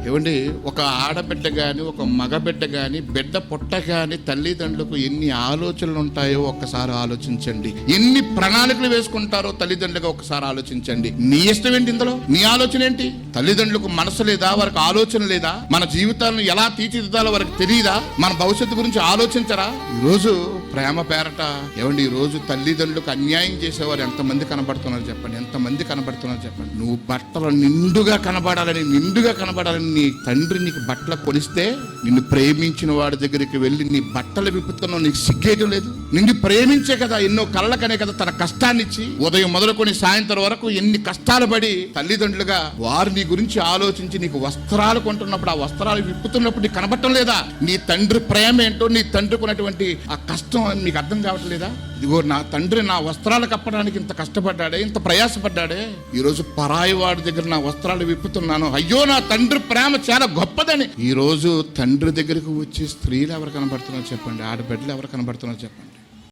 ఏమండి, ఒక ఆడబిడ్డ కానీ ఒక మగబిడ్డ కానీ బిడ్డ పుట్ట కానీ తల్లిదండ్రులకు ఎన్ని ఆలోచనలు ఉంటాయో ఒక్కసారి ఆలోచించండి. ఎన్ని ప్రణాళికలు వేసుకుంటారో తల్లిదండ్రులుగా ఒకసారి ఆలోచించండి. నీ ఇష్టం ఏంటి ఇందులో? నీ ఆలోచన ఏంటి? తల్లిదండ్రులకు మనసు లేదా? వారికి ఆలోచన లేదా? మన జీవితాలను ఎలా తీర్చిదిద్దాలో వారికి తెలియదా? మన భవిష్యత్తు గురించి ఆలోచించరా? ఈరోజు ప్రేమ పేరట ఏమండి, ఈ రోజు తల్లిదండ్రులకు అన్యాయం చేసేవారు ఎంతమంది కనబడుతున్నారు చెప్పండి? ఎంతమంది కనబడుతున్నారు చెప్పండి? నువ్వు బట్టలు నిండుగా కనబడాలని నీ తండ్రి నీకు బట్టలు కొనిస్తే నిన్ను ప్రేమించిన వాడి దగ్గరికి వెళ్ళి నీ బట్టలు విప్పుతున్నావు, నీకు సిగ్గేయడం లేదు? నిన్ను ప్రేమించే కదా, ఎన్నో కళ్ళకనే కదా తన కష్టాన్ని ఇచ్చి ఉదయం మొదలుకొని సాయంత్రం వరకు ఎన్ని కష్టాలు పడి తల్లిదండ్రులుగా వారు నీ గురించి ఆలోచించి నీకు వస్త్రాలు కొంటున్నప్పుడు ఆ వస్త్రాలు విప్పుతున్నప్పుడు నీకు కనబడటం లేదా? నీ తండ్రి ప్రేమ ఏంటో, నీ తండ్రికి ఉన్నటువంటి ఆ కష్టం మీకు అర్థం కావట్లేదా? ఇదిగో నా తండ్రి నా వస్త్రాలు కప్పడానికి ఇంత కష్టపడ్డాడే, ఇంత ప్రయాసపడ్డాడే, ఈరోజు పరాయి వాడి దగ్గర నా వస్త్రాలు విప్పుతున్నాను, అయ్యో నా తండ్రి ప్రేమ చాలా గొప్పదని. ఈ రోజు తండ్రి దగ్గరకు వచ్చి స్త్రీలు ఎవరు కనబడుతున్నారు చెప్పండి? ఆడబిడ్డలు ఎవరు కనబడుతున్నారు చెప్పండి?